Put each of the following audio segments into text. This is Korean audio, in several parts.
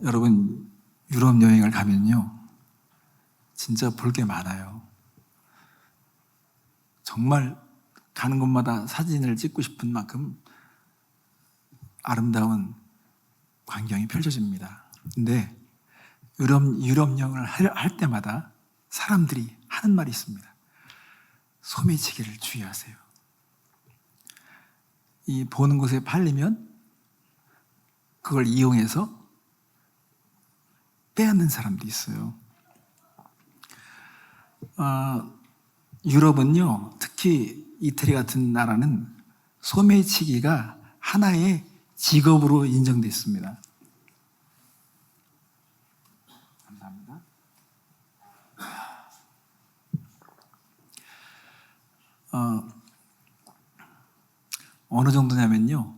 여러분, 유럽 여행을 가면요, 진짜 볼 게 많아요. 정말 가는 곳마다 사진을 찍고 싶은 만큼 아름다운 광경이 펼쳐집니다. 근데 유럽 여행을 할 때마다 사람들이 하는 말이 있습니다. 소매치기를 주의하세요. 이 보는 곳에 팔리면 그걸 이용해서 빼앗는 사람들이 있어요. 유럽은요, 특히 이태리 같은 나라는 소매치기가 하나의 직업으로 인정되어 있습니다. 감사합니다. 어느 정도냐면요,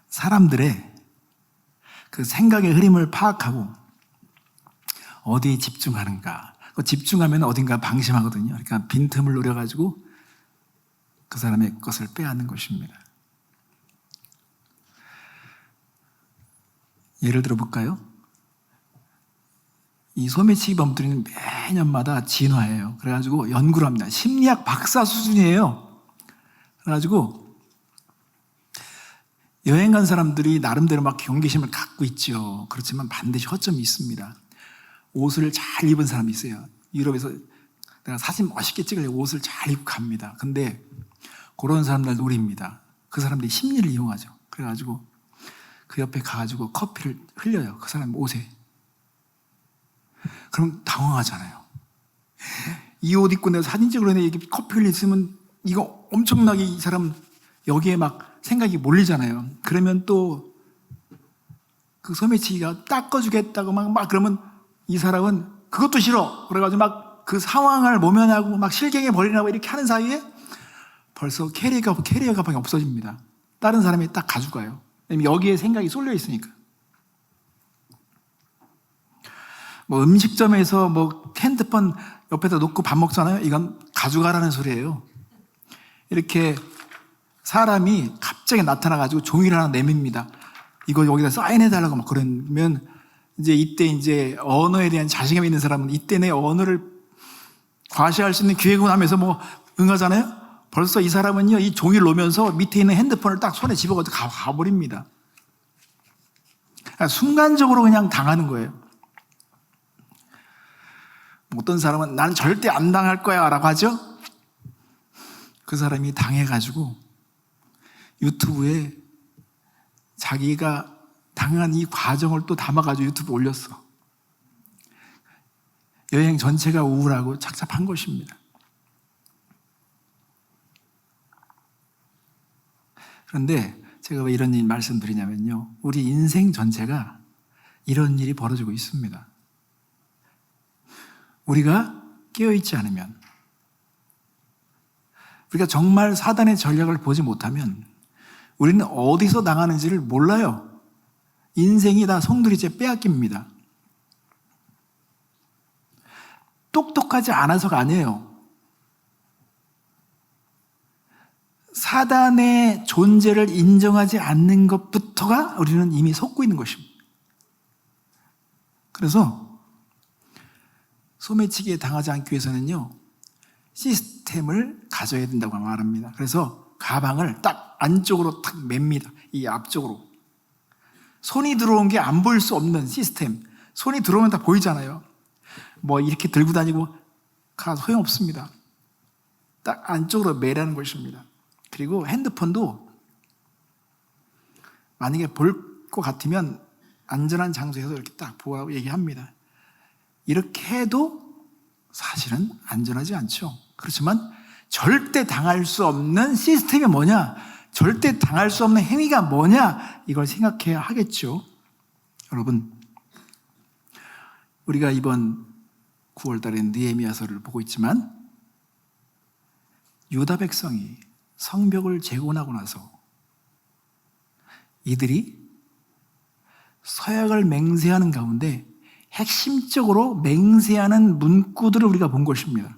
사람들의 그 생각의 흐름을 파악하고 어디에 집중하는가, 집중하면 어딘가 방심하거든요. 그러니까 빈틈을 노려가지고 그 사람의 것을 빼앗는 것입니다. 예를 들어 볼까요? 이 소매치기 범들은 매년마다 진화해요. 그래가지고 연구를 합니다. 심리학 박사 수준이에요. 그래가지고 여행 간 사람들이 나름대로 막 경계심을 갖고 있죠. 그렇지만 반드시 허점이 있습니다. 옷을 잘 입은 사람이 있어요. 유럽에서 내가 사진 멋있게 찍으려고 옷을 잘 입고 갑니다. 근데 그런 사람들 노립니다. 그 사람들이 심리를 이용하죠. 그래가지고 그 옆에 가가지고 커피를 흘려요. 그 사람 옷에. 그럼 당황하잖아요. 이 옷 입고 내가 사진 찍으려는데 이게 커피 흘렸으면 이거 엄청나게 이 사람 여기에 막 생각이 몰리잖아요. 그러면 또 그 소매치기가 닦아주겠다고 막 그러면 이 사람은 그것도 싫어. 그래가지고 막 그 상황을 모면하고 막 실갱이 벌이라고 이렇게 하는 사이에 벌써 캐리어 가방이 없어집니다. 다른 사람이 딱 가져가요. 여기에 생각이 쏠려 있으니까. 뭐 음식점에서 뭐 핸드폰 옆에다 놓고 밥 먹잖아요. 이건 가져가라는 소리예요. 이렇게 사람이 갑자기 나타나가지고 종이를 하나 내밉니다. 이거 여기다 사인해달라고 막 그러면 이때 언어에 대한 자신감 있는 사람은 이때 내 언어를 과시할 수 있는 기획을 하면서 뭐 응하잖아요. 벌써 이 사람은요, 이 종이를 놓으면서 밑에 있는 핸드폰을 딱 손에 집어가지고 가버립니다. 그러니까 순간적으로 그냥 당하는 거예요. 어떤 사람은 난 절대 안 당할 거야 라고 하죠. 그 사람이 당해가지고 유튜브에 자기가 당한 이 과정을 또 담아가지고 유튜브에 올렸어. 여행 전체가 우울하고 착잡한 것입니다. 그런데 제가 왜 이런 일 말씀드리냐면요, 우리 인생 전체가 이런 일이 벌어지고 있습니다. 우리가 깨어있지 않으면, 우리가 정말 사단의 전략을 보지 못하면 우리는 어디서 당하는지를 몰라요. 인생이 다 송두리째 빼앗깁니다. 똑똑하지 않아서가 아니에요. 사단의 존재를 인정하지 않는 것부터가 우리는 이미 속고 있는 것입니다. 그래서 소매치기에 당하지 않기 위해서는요, 시스템을 가져야 된다고 말합니다. 그래서 가방을 딱 안쪽으로 탁 맵니다. 이 앞쪽으로. 손이 들어온 게 안 보일 수 없는 시스템. 손이 들어오면 다 보이잖아요. 뭐 이렇게 들고 다니고 가 소용없습니다. 딱 안쪽으로 매라는 것입니다. 그리고 핸드폰도 만약에 볼 것 같으면 안전한 장소에서 이렇게 딱 보라고 얘기합니다. 이렇게 해도 사실은 안전하지 않죠. 그렇지만 절대 당할 수 없는 시스템이 뭐냐, 절대 당할 수 없는 행위가 뭐냐, 이걸 생각해야 하겠죠. 여러분, 우리가 이번 9월 달에 느헤미야서를 보고 있지만 유다 백성이 성벽을 재건하고 나서 이들이 서약을 맹세하는 가운데 핵심적으로 맹세하는 문구들을 우리가 본 것입니다.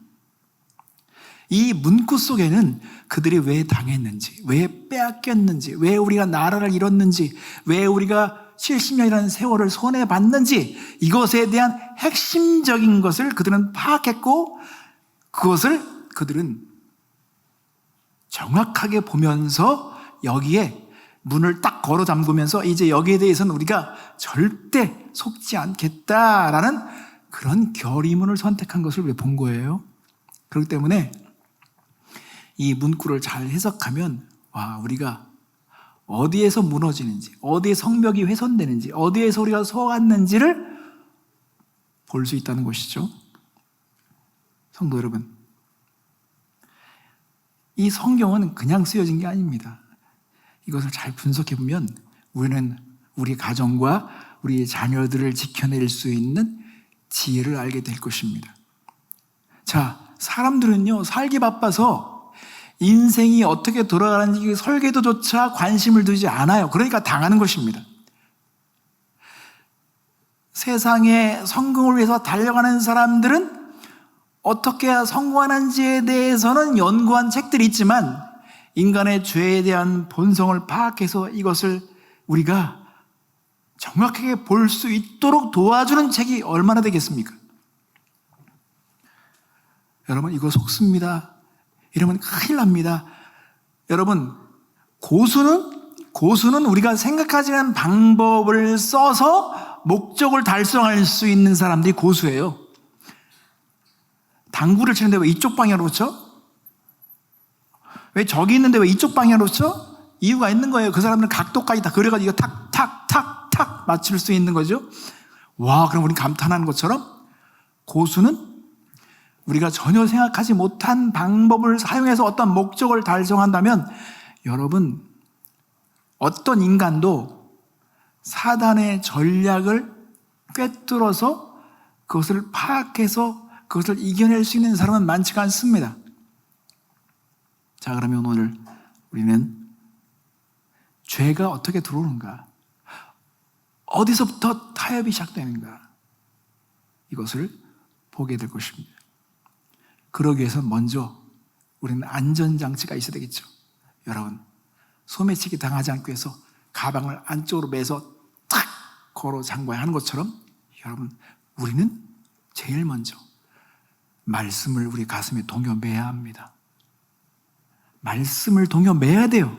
이 문구 속에는 그들이 왜 당했는지, 왜 빼앗겼는지, 왜 우리가 나라를 잃었는지, 왜 우리가 70년이라는 세월을 손해봤는지 이것에 대한 핵심적인 것을 그들은 파악했고 그것을 그들은 정확하게 보면서 여기에 문을 딱 걸어 잠그면서 이제 여기에 대해서는 우리가 절대 속지 않겠다라는 그런 결의문을 선택한 것을 우리가 본 거예요. 그렇기 때문에 이 문구를 잘 해석하면 우리가 어디에서 무너지는지, 어디에 성벽이 훼손되는지, 어디에서 우리가 속았는지를 볼 수 있다는 것이죠. 성도 여러분, 이 성경은 그냥 쓰여진 게 아닙니다. 이것을 잘 분석해 보면 우리는 우리 가정과 우리 자녀들을 지켜낼 수 있는 지혜를 알게 될 것입니다. 자, 사람들은요, 살기 바빠서 인생이 어떻게 돌아가는지 설계도조차 관심을 두지 않아요. 그러니까 당하는 것입니다. 세상의 성공을 위해서 달려가는 사람들은 어떻게 성공하는지에 대해서는 연구한 책들이 있지만 인간의 죄에 대한 본성을 파악해서 이것을 우리가 정확하게 볼 수 있도록 도와주는 책이 얼마나 되겠습니까? 여러분, 이거 속습니다. 이러면 큰일 납니다. 여러분, 고수는 우리가 생각하지 않은 방법을 써서 목적을 달성할 수 있는 사람들이 고수예요. 당구를 치는데 왜 이쪽 방향으로 쳐? 왜 저기 있는데 왜 이쪽 방향으로 쳐? 이유가 있는 거예요. 그 사람들은 각도까지 다 그려가지고 이거 탁 맞출 수 있는 거죠. 그럼 우리 감탄하는 것처럼 고수는 우리가 전혀 생각하지 못한 방법을 사용해서 어떤 목적을 달성한다면 여러분, 어떤 인간도 사단의 전략을 꿰뚫어서 그것을 파악해서 그것을 이겨낼 수 있는 사람은 많지가 않습니다. 자, 그러면 오늘 우리는 죄가 어떻게 들어오는가? 어디서부터 타협이 시작되는가? 이것을 보게 될 것입니다. 그러기 위해서 먼저 우리는 안전장치가 있어야 되겠죠. 여러분, 소매치기 당하지 않기 위해서 가방을 안쪽으로 매서 탁 걸어 잠궈야 하는 것처럼 여러분, 우리는 제일 먼저 말씀을 우리 가슴에 동여매야 합니다. 말씀을 동여매야 돼요.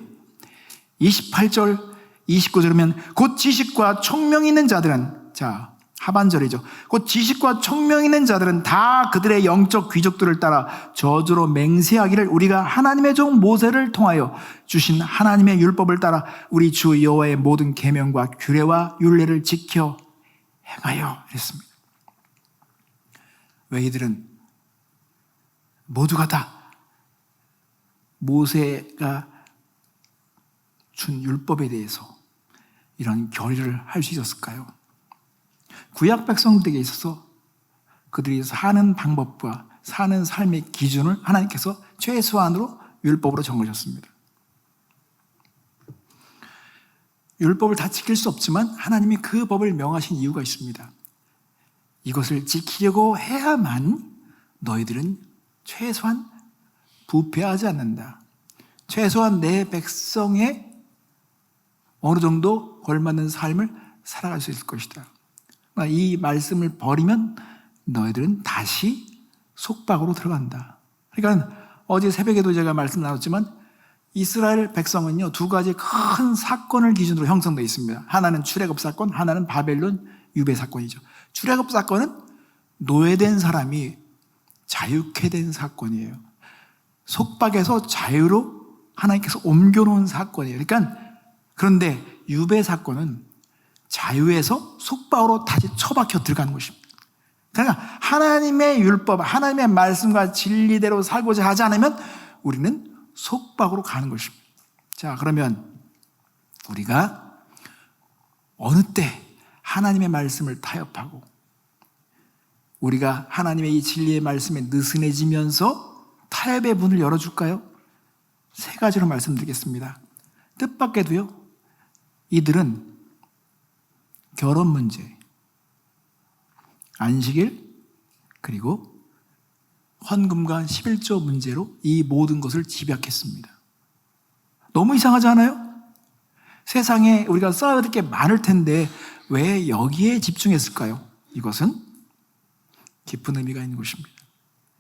28절, 29절이면 곧 지식과 총명이 있는 자들은, 하반절이죠. 곧 지식과 총명이 있는 자들은 다 그들의 영적 귀족들을 따라 저주로 맹세하기를 우리가 하나님의 종 모세를 통하여 주신 하나님의 율법을 따라 우리 주 여호와의 모든 계명과 규례와 율례를 지켜 행하여 했습니다. 왜 이들은 모두가 다 모세가 준 율법에 대해서 이런 결의를 할 수 있었을까요? 구약 백성들에게 있어서 그들이 사는 방법과 사는 삶의 기준을 하나님께서 최소한으로 율법으로 정하셨습니다. 율법을 다 지킬 수 없지만 하나님이 그 법을 명하신 이유가 있습니다. 이것을 지키려고 해야만 너희들은 최소한 부패하지 않는다. 최소한 내 백성의 어느 정도 걸맞는 삶을 살아갈 수 있을 것이다. 이 말씀을 버리면 너희들은 다시 속박으로 들어간다. 그러니까 어제 새벽에도 제가 말씀 나눴지만 이스라엘 백성은요, 두 가지 큰 사건을 기준으로 형성되어 있습니다. 하나는 출애굽 사건, 하나는 바벨론 유배 사건이죠. 출애굽 사건은 노예된 사람이 자유케 된 사건이에요. 속박에서 자유로 하나님께서 옮겨놓은 사건이에요. 그런데 유배 사건은 자유에서 속박으로 다시 처박혀 들어가는 것입니다. 그러니까 하나님의 율법, 하나님의 말씀과 진리대로 살고자 하지 않으면 우리는 속박으로 가는 것입니다. 자, 그러면 우리가 어느 때 하나님의 말씀을 타협하고 우리가 하나님의 이 진리의 말씀에 느슨해지면서 타협의 문을 열어줄까요? 세 가지로 말씀드리겠습니다. 뜻밖에도요, 이들은 결혼 문제, 안식일, 그리고 헌금과 11조 문제로 이 모든 것을 집약했습니다. 너무 이상하지 않아요? 세상에 우리가 써야 될 게 많을 텐데 왜 여기에 집중했을까요? 이것은 깊은 의미가 있는 것입니다.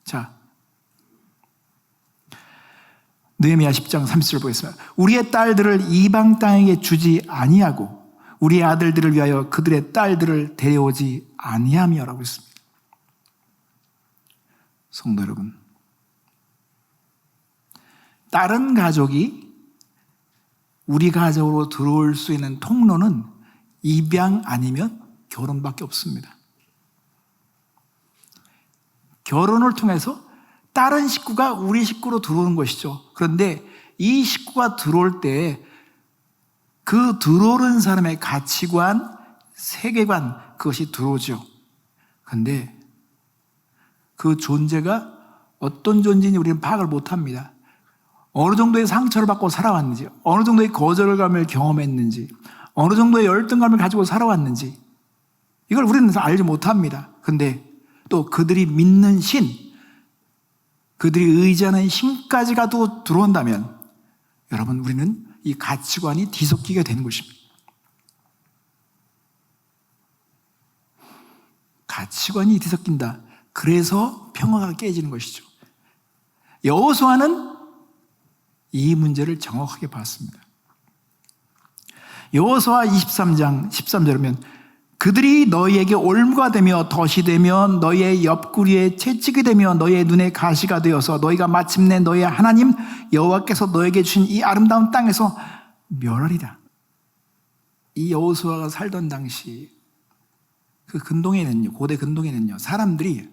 자, 느헤미야 10장 30절 보겠습니다. 우리의 딸들을 이방 땅에게 주지 아니하고 우리의 아들들을 위하여 그들의 딸들을 데려오지 아니하며라고 했습니다. 성도 여러분, 다른 가족이 우리 가족으로 들어올 수 있는 통로는 입양 아니면 결혼밖에 없습니다. 결혼을 통해서 다른 식구가 우리 식구로 들어오는 것이죠. 그런데 이 식구가 들어올 때 그 들어오는 사람의 가치관, 세계관, 그것이 들어오죠. 그런데 그 존재가 어떤 존재인지 우리는 파악을 못합니다. 어느 정도의 상처를 받고 살아왔는지, 어느 정도의 거절감을 경험했는지, 어느 정도의 열등감을 가지고 살아왔는지 이걸 우리는 알지 못합니다. 그런데 또 그들이 믿는 신, 그들이 의지하는 신까지가 또 들어온다면 여러분, 우리는 이 가치관이 뒤섞이게 되는 것입니다. 가치관이 뒤섞인다. 그래서 평화가 깨지는 것이죠. 여호수아는 이 문제를 정확하게 봤습니다. 여호수아 23장 13절이면 그들이 너희에게 올무가 되며 덫이 되며 너희의 옆구리에 채찍이 되며 너희의 눈에 가시가 되어서 너희가 마침내 너희의 하나님 여호와께서 너희에게 주신 이 아름다운 땅에서 멸하리라. 이 여호수아가 살던 당시 그 근동에는요, 고대 근동에는요, 사람들이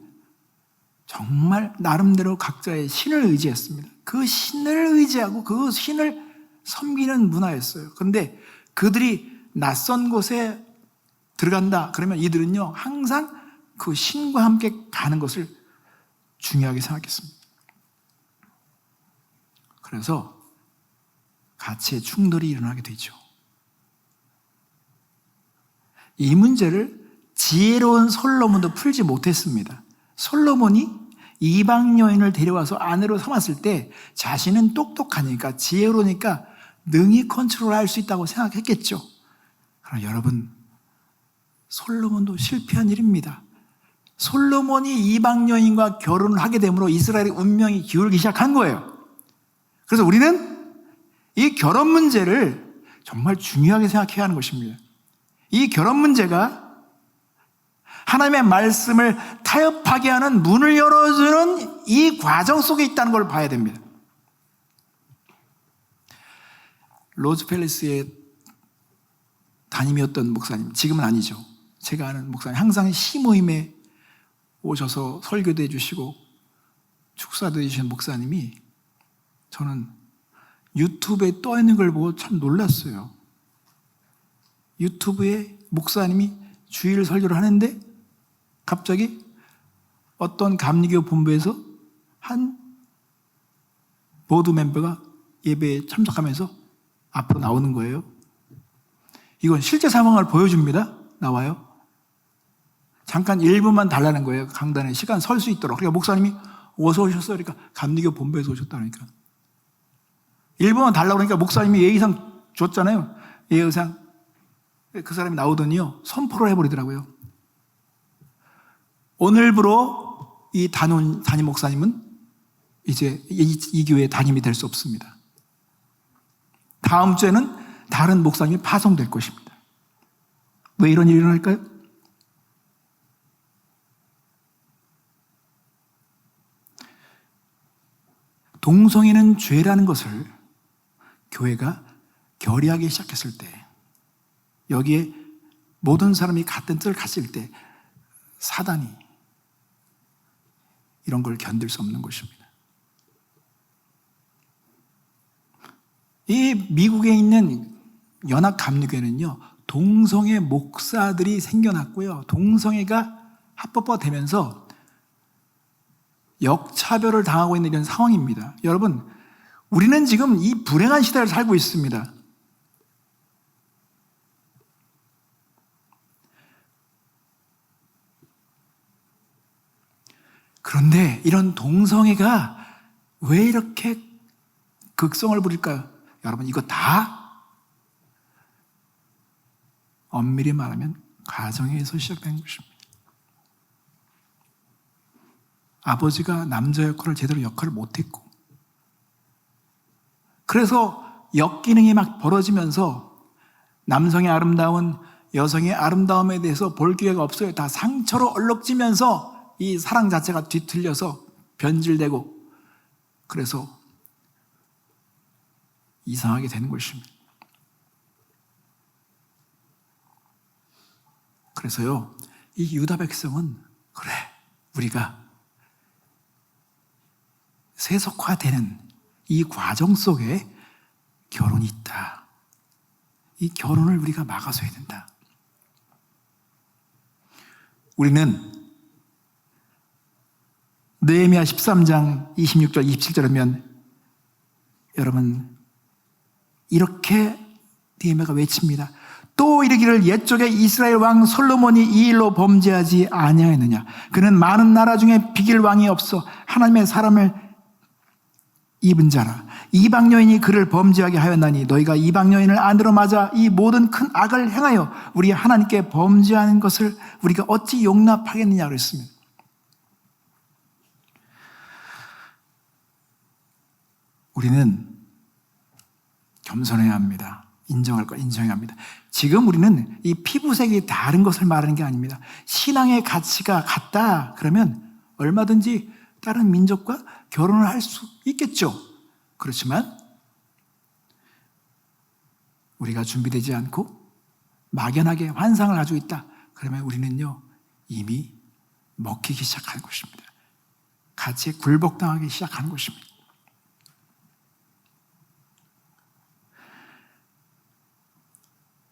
정말 나름대로 각자의 신을 의지했습니다. 그 신을 의지하고 그 신을 섬기는 문화였어요. 그런데 그들이 낯선 곳에 들어간다 그러면 이들은요 항상 그 신과 함께 가는 것을 중요하게 생각했습니다. 그래서 가치의 충돌이 일어나게 되죠. 이 문제를 지혜로운 솔로몬도 풀지 못했습니다. 솔로몬이 이방 여인을 데려와서 아내로 삼았을 때 자신은 똑똑하니까 지혜로우니까 능히 컨트롤할 수 있다고 생각했겠죠. 그러나 여러분, 솔로몬도 실패한 일입니다. 솔로몬이 이방 여인과 결혼을 하게 되므로 이스라엘의 운명이 기울기 시작한 거예요. 그래서 우리는 이 결혼 문제를 정말 중요하게 생각해야 하는 것입니다. 이 결혼 문제가 하나님의 말씀을 타협하게 하는 문을 열어주는 이 과정 속에 있다는 걸 봐야 됩니다. 로즈팰리스의 담임이었던 목사님, 지금은 아니죠. 제가 아는 목사님, 항상 시모임에 오셔서 설교도 해주시고 축사도 해주신 목사님이 저는 유튜브에 떠 있는 걸 보고 참 놀랐어요. 유튜브에 목사님이 주일 설교를 하는데 갑자기 어떤 감리교 본부에서 한 보드 멤버가 예배에 참석하면서 앞으로 나오는 거예요. 이건 실제 상황을 보여줍니다. 나와요. 잠깐 1분만 달라는 거예요. 강단에 시간 설 수 있도록. 그러니까 목사님이 어서 오셨어요. 그러니까 감리교 본부에서 오셨다니까. 1분만 달라고 그러니까 목사님이 예의상 줬잖아요. 예의상. 그 사람이 나오더니요, 선포를 해버리더라고요. 오늘부로 이 담임 목사님은 이제 이 교회의 담임이 될 수 없습니다. 다음 주에는 다른 목사님이 파송될 것입니다. 왜 이런 일이 일어날까요? 동성애는 죄라는 것을 교회가 결의하기 시작했을 때, 여기에 모든 사람이 같은 뜻을 갔을 때 사단이 이런 걸 견딜 수 없는 것입니다. 이 미국에 있는 연합감리교회는요, 동성애 목사들이 생겨났고요, 동성애가 합법화되면서 역차별을 당하고 있는 이런 상황입니다. 여러분, 우리는 지금 이 불행한 시대를 살고 있습니다. 그런데 이런 동성애가 왜 이렇게 극성을 부릴까요? 여러분, 이거 다 엄밀히 말하면 가정에서 시작된 것입니다. 아버지가 남자 역할을 제대로 역할을 못했고, 그래서 역기능이 막 벌어지면서 남성의 아름다운 여성의 아름다움에 대해서 볼 기회가 없어요. 다 상처로 얼룩지면서 이 사랑 자체가 뒤틀려서 변질되고, 그래서 이상하게 되는 것입니다. 그래서요, 이 유다 백성은 그래, 우리가 세속화되는 이 과정 속에 결혼이 있다. 이 결혼을 우리가 막아서야 된다. 우리는 느헤미야 13장 26절 27절에 보면 여러분 이렇게 느헤미야가 외칩니다. 또 이르기를 옛적에 이스라엘 왕 솔로몬이 이 일로 범죄하지 아니하였느냐. 그는 많은 나라 중에 비길 왕이 없어 하나님의 사람을 입은 자라. 이방 여인이 그를 범죄하게 하였나니 너희가 이방 여인을 안으로 맞아 이 모든 큰 악을 행하여 우리 하나님께 범죄하는 것을 우리가 어찌 용납하겠느냐 그랬습니다. 우리는 겸손해야 합니다. 인정할 거 인정해야 합니다. 지금 우리는 이 피부색이 다른 것을 말하는 게 아닙니다. 신앙의 가치가 같다 그러면 얼마든지 다른 민족과 결혼을 할 수 있겠죠. 그렇지만 우리가 준비되지 않고 막연하게 환상을 가지고 있다 그러면 우리는요 이미 먹히기 시작하는 것입니다. 가치에 굴복당하기 시작하는 것입니다.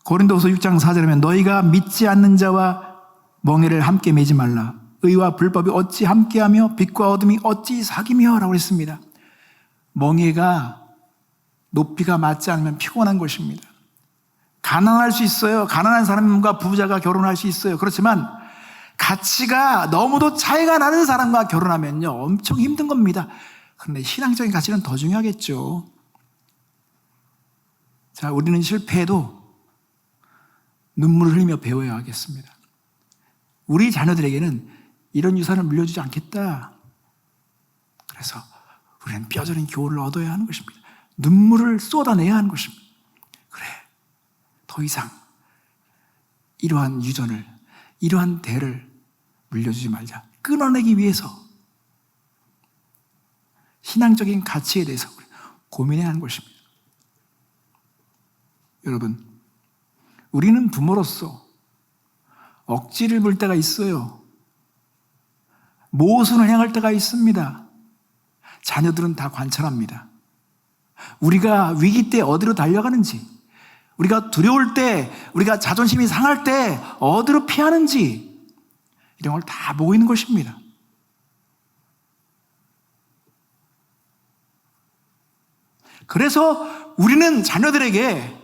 고린도후서 6장 4절에 보면 너희가 믿지 않는 자와 멍에를 함께 매지 말라. 의와 불법이 어찌 함께하며 빛과 어둠이 어찌 사귀며 라고 했습니다. 멍에가 높이가 맞지 않으면 피곤한 것입니다. 가난할 수 있어요. 가난한 사람과 부자가 결혼할 수 있어요. 그렇지만 가치가 너무도 차이가 나는 사람과 결혼하면요 엄청 힘든 겁니다. 그런데 신앙적인 가치는 더 중요하겠죠. 자, 우리는 실패해도 눈물을 흘리며 배워야 하겠습니다. 우리 자녀들에게는 이런 유산을 물려주지 않겠다. 그래서 우리는 뼈저린 교훈을 얻어야 하는 것입니다. 눈물을 쏟아내야 하는 것입니다. 그래, 더 이상 이러한 유전을, 이러한 대를 물려주지 말자. 끊어내기 위해서 신앙적인 가치에 대해서 고민해야 하는 것입니다. 여러분, 우리는 부모로서 억지를 부릴 때가 있어요. 모순을 행할 때가 있습니다. 자녀들은 다 관찰합니다. 우리가 위기 때 어디로 달려가는지, 우리가 두려울 때, 우리가 자존심이 상할 때 어디로 피하는지 이런 걸 다 보고 있는 것입니다. 그래서 우리는 자녀들에게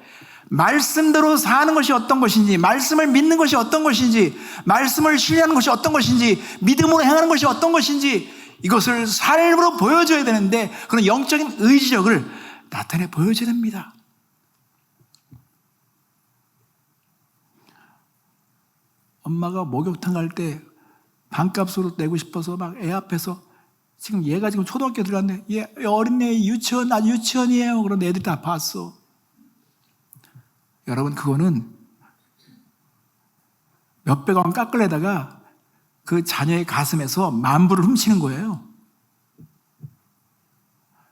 말씀대로 사는 것이 어떤 것인지, 말씀을 믿는 것이 어떤 것인지, 말씀을 신뢰하는 것이 어떤 것인지, 믿음으로 행하는 것이 어떤 것인지 이것을 삶으로 보여줘야 되는데 그런 영적인 의지력을 나타내 보여줘야 됩니다. 엄마가 목욕탕 갈 때 반값으로 내고 싶어서 막 애 앞에서 지금 얘가 지금 초등학교 들어갔는데 얘 어린애 유치원, 나 유치원이에요. 그런데 애들이 다 봤어. 여러분, 그거는 몇백 원 깎으려다가 그 자녀의 가슴에서 만불을 훔치는 거예요.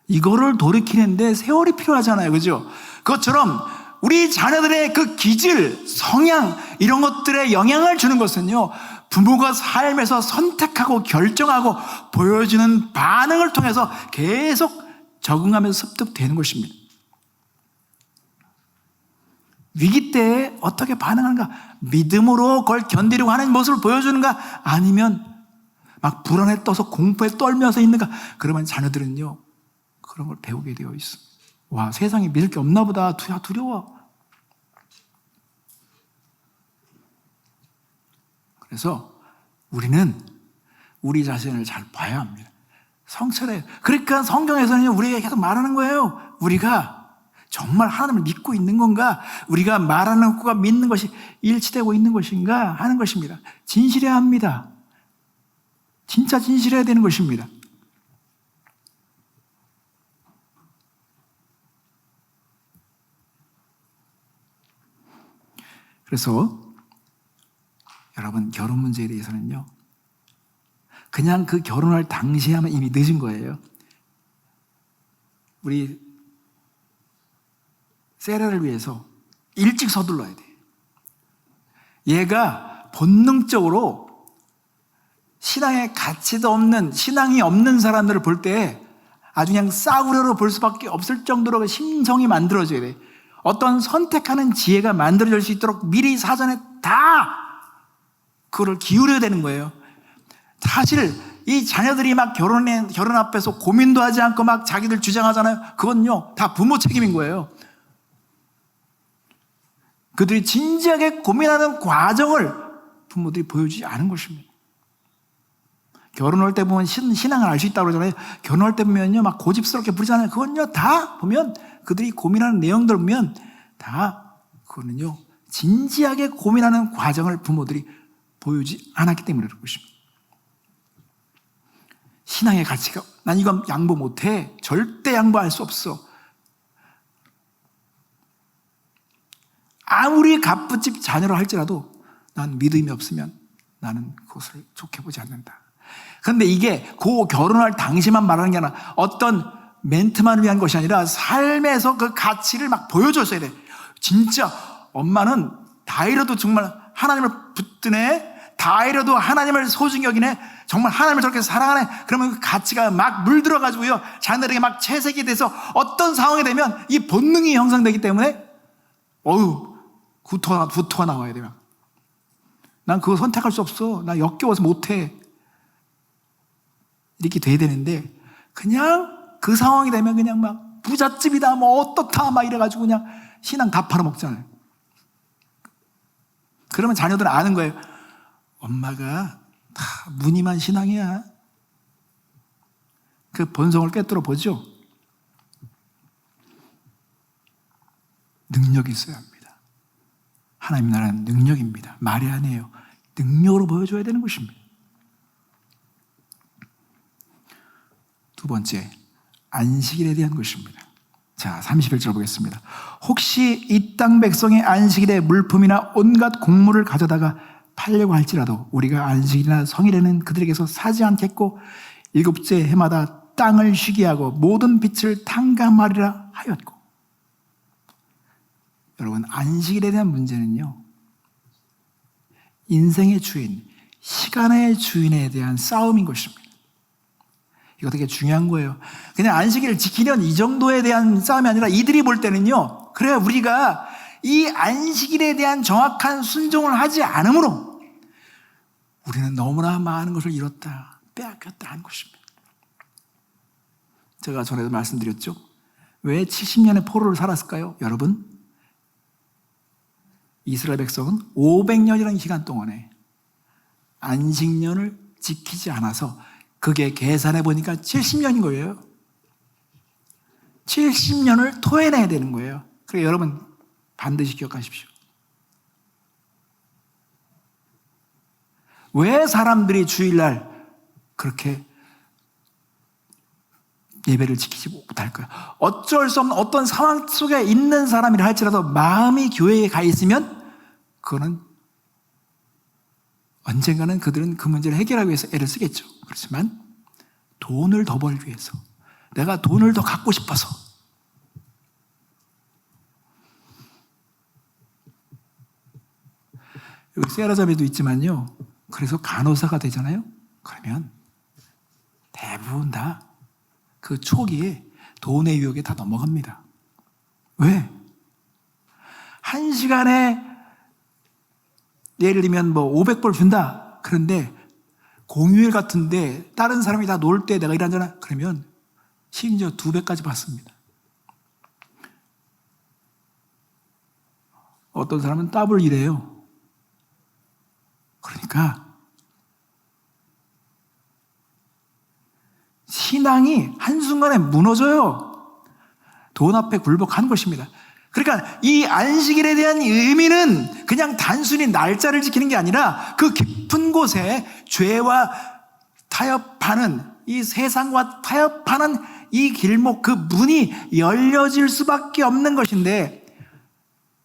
이거를 돌이키는데 세월이 필요하잖아요. 그죠? 그것처럼 우리 자녀들의 그 기질, 성향, 이런 것들에 영향을 주는 것은요, 부모가 삶에서 선택하고 결정하고 보여주는 반응을 통해서 계속 적응하면서 습득되는 것입니다. 위기 때에 어떻게 반응하는가? 믿음으로 그걸 견디려고 하는 모습을 보여주는가? 아니면 막 불안에 떠서 공포에 떨면서 있는가? 그러면 자녀들은요 그런 걸 배우게 되어 있어. 와, 세상에 믿을 게 없나 보다. 두려워. 그래서 우리는 우리 자신을 잘 봐야 합니다. 성찰해요. 그러니까 성경에서는 우리에게 계속 말하는 거예요. 우리가 정말 하나님을 믿고 있는 건가? 우리가 말하는 것과 믿는 것이 일치되고 있는 것인가 하는 것입니다. 진실해야 합니다. 진짜 진실해야 되는 것입니다. 그래서 여러분, 결혼 문제에 대해서는요, 그냥 그 결혼할 당시에 하면 이미 늦은 거예요. 우리 세라를 위해서 일찍 서둘러야 돼. 얘가 본능적으로 신앙의 가치도 없는, 신앙이 없는 사람들을 볼 때 아주 그냥 싸구려로 볼 수밖에 없을 정도로 심성이 만들어져야 돼. 어떤 선택하는 지혜가 만들어질 수 있도록 미리 사전에 다 그거를 기울여야 되는 거예요. 사실 이 자녀들이 막 결혼 앞에서 고민도 하지 않고 막 자기들 주장하잖아요. 그건요, 다 부모 책임인 거예요. 그들이 진지하게 고민하는 과정을 부모들이 보여주지 않은 것입니다. 결혼할 때 보면 신앙을 알 수 있다고 그러잖아요. 결혼할 때 보면요, 막 고집스럽게 부르잖아요. 그건요, 다 보면 그들이 고민하는 내용들 보면 다 그거는요, 진지하게 고민하는 과정을 부모들이 보여주지 않았기 때문에 그런 것입니다. 신앙의 가치가, 난 이건 양보 못해. 절대 양보할 수 없어. 아무리 갑부집 자녀로 할지라도 난 믿음이 없으면 나는 그것을 좋게 보지 않는다. 그런데 이게 그 결혼할 당시만 말하는 게 아니라 어떤 멘트만을 위한 것이 아니라 삶에서 그 가치를 막 보여줬어야 돼. 진짜 엄마는 다 이래도 정말 하나님을 붙드네, 다 이래도 하나님을 소중히 여기네, 정말 하나님을 저렇게 사랑하네. 그러면 그 가치가 막 물들어가지고요, 자녀들에게 막 채색이 돼서 어떤 상황이 되면 이 본능이 형성되기 때문에 구토가 나와야 돼요. 난 그거 선택할 수 없어. 나 역겨워서 못해. 이렇게 돼야 되는데, 그냥 그 상황이 되면 그냥 막 부잣집이다, 뭐 어떻다, 막 이래가지고 그냥 신앙 다 팔아먹잖아요. 그러면 자녀들은 아는 거예요. 엄마가 다 무늬만 신앙이야. 그 본성을 꿰뚫어 보죠. 능력이 있어야 합니다. 하나님 나라는 능력입니다. 말이 아니에요. 능력으로 보여줘야 되는 것입니다. 두 번째, 안식일에 대한 것입니다. 자, 31절 보겠습니다. 혹시 이 땅 백성의 안식일에 물품이나 온갖 곡물을 가져다가 팔려고 할지라도 우리가 안식일이나 성일에는 그들에게서 사지 않겠고 일곱째 해마다 땅을 쉬게 하고 모든 빛을 탕감하리라 하였고. 여러분, 안식일에 대한 문제는요, 인생의 주인, 시간의 주인에 대한 싸움인 것입니다. 이거 되게 중요한 거예요. 그냥 안식일을 지키는 이 정도에 대한 싸움이 아니라 이들이 볼 때는요, 그래, 우리가 이 안식일에 대한 정확한 순종을 하지 않으므로 우리는 너무나 많은 것을 잃었다, 빼앗겼다 하는 것입니다. 제가 전에도 말씀드렸죠. 왜 70년의 포로를 살았을까요? 여러분, 이스라엘 백성은 500년이라는 기간 동안에 안식년을 지키지 않아서 그게 계산해 보니까 70년인 거예요. 70년을 토해내야 되는 거예요. 그러니까 여러분 반드시 기억하십시오. 왜 사람들이 주일날 그렇게 예배를 지키지 못할까요? 어쩔 수 없는 어떤 상황 속에 있는 사람이라 할지라도 마음이 교회에 가 있으면 그거는 언젠가는 그들은 그 문제를 해결하기 위해서 애를 쓰겠죠. 그렇지만 돈을 더 벌기 위해서, 내가 돈을 더 갖고 싶어서, 여기 세라자매도 있지만요, 그래서 간호사가 되잖아요. 그러면 대부분 다 그 초기에 돈의 유혹에 다 넘어갑니다. 왜? 한 시간에 예를 들면 뭐 500불 준다. 그런데 공휴일 같은데 다른 사람이 다 놀 때 내가 일하잖아. 그러면 심지어 2배까지 받습니다. 어떤 사람은 더블 일해요. 그러니까 신앙이 한순간에 무너져요. 돈 앞에 굴복하는 것입니다. 그러니까 이 안식일에 대한 의미는 그냥 단순히 날짜를 지키는 게 아니라 그 깊은 곳에 죄와 타협하는, 이 세상과 타협하는 이 길목, 그 문이 열려질 수밖에 없는 것인데,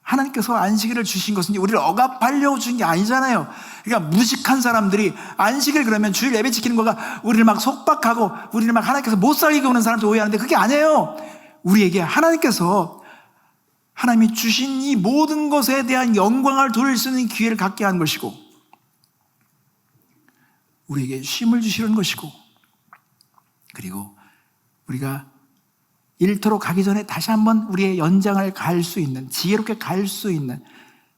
하나님께서 안식일을 주신 것은 우리를 억압하려고 주신 게 아니잖아요. 그러니까 무식한 사람들이 안식일 그러면 주일 예배 지키는 거가 우리를 막 속박하고 우리를 막 하나님께서 못 살게 오는 사람들 오해하는데, 그게 아니에요. 우리에게 하나님께서 하나님이 주신 이 모든 것에 대한 영광을 돌릴 수 있는 기회를 갖게 한 것이고, 우리에게 쉼을 주시는 것이고, 그리고 우리가 일터로 가기 전에 다시 한번 우리의 연장을 갈 수 있는, 지혜롭게 갈 수 있는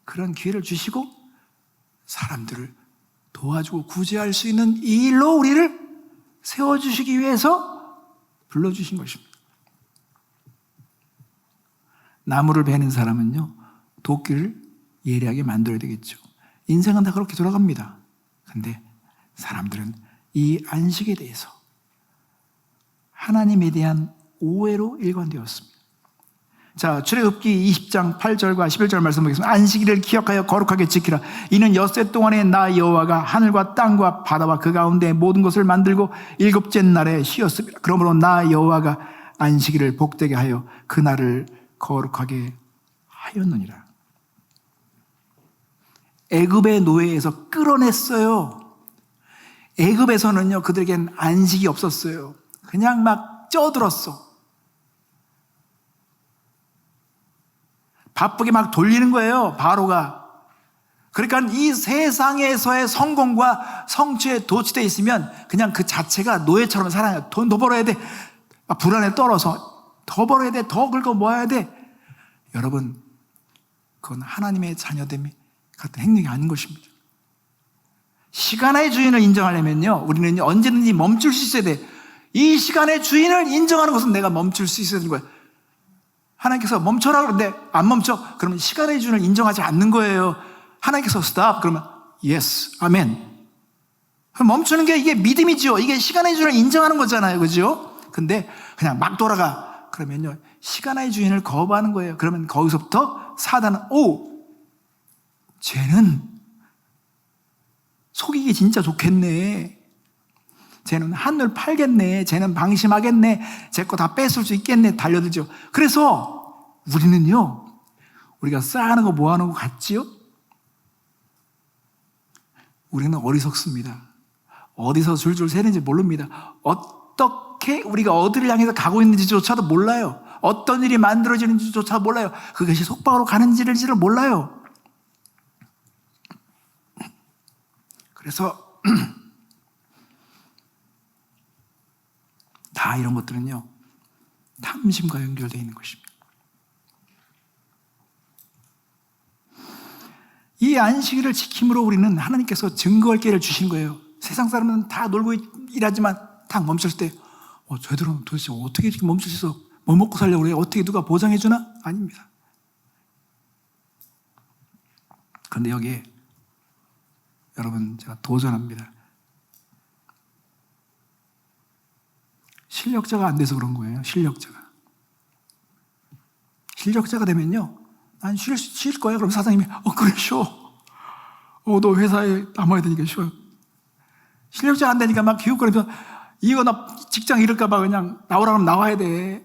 그런 기회를 주시고, 사람들을 도와주고 구제할 수 있는 이 일로 우리를 세워주시기 위해서 불러주신 것입니다. 나무를 베는 사람은요, 도끼를 예리하게 만들어야 되겠죠. 인생은 다 그렇게 돌아갑니다. 근데 사람들은 이 안식에 대해서 하나님에 대한 오해로 일관되었습니다. 자, 출애굽기 20장 8절과 11절 말씀 보겠습니다. 안식일을 기억하여 거룩하게 지키라. 이는 엿새 동안에 나 여호와가 하늘과 땅과 바다와 그 가운데 모든 것을 만들고 일곱째 날에 쉬었습니다. 그러므로 나 여호와가 안식일을 복되게 하여 그 날을 거룩하게 하였느니라. 애굽의 노예에서 끌어냈어요. 애굽에서는요, 그들에겐 안식이 없었어요. 그냥 막 쪄들었어. 바쁘게 막 돌리는 거예요, 바로가. 그러니까 이 세상에서의 성공과 성취에 도취되어 있으면 그냥 그 자체가 노예처럼 살아요. 돈 더 벌어야 돼. 불안에 떨어서 더 벌어야 돼, 더 긁어 모아야 돼. 여러분, 그건 하나님의 자녀됨이 같은 행동이 아닌 것입니다. 시간의 주인을 인정하려면요, 우리는 언제든지 멈출 수 있어야 돼. 이 시간의 주인을 인정하는 것은 내가 멈출 수 있어야 되는 거예요. 하나님께서 멈춰라 그러는데 안 멈춰. 그러면 시간의 주인을 인정하지 않는 거예요. 하나님께서 stop 그러면 yes, 아멘. 멈추는 게 이게 믿음이죠. 이게 시간의 주인을 인정하는 거잖아요, 그죠? 근데 그냥 막 돌아가 그러면요, 시간의 주인을 거부하는 거예요. 그러면 거기서부터 사단은 쟤는 속이기 진짜 좋겠네. 쟤는 한눈 팔겠네. 쟤는 방심하겠네. 쟤 거 다 뺏을 수 있겠네. 달려들죠. 그래서 우리는요, 우리가 쌓아놓은 거 모아놓은 거 같지요? 우리는 어리석습니다. 어디서 줄줄 새는지 모릅니다. 어떻게 우리가 어디를 향해서 가고 있는지조차도 몰라요. 어떤 일이 만들어지는지조차 몰라요. 그것이 속박으로 가는지를 몰라요. 그래서 다 이런 것들은요, 탐심과 연결되어 있는 것입니다. 이 안식일을 지킴으로 우리는 하나님께서 증거할 기회를 주신 거예요. 세상 사람은 다 놀고 일하지만 딱 멈췄을 때 저희들은 도대체 어떻게 이렇게 멈출 수 있어? 뭐 먹고 살려고 그래? 어떻게 누가 보장해 주나? 아닙니다. 그런데 여기에 여러분, 제가 도전합니다. 실력자가 안 돼서 그런 거예요. 실력자가 되면요, 난 쉴 거야. 그럼 사장님이 그래 쉬어. 너 회사에 남아야 되니까 쉬어. 실력자가 안 되니까 막 기웃거리면서 이거 나 직장 잃을까 봐 그냥 나오라 그러면 나와야 돼.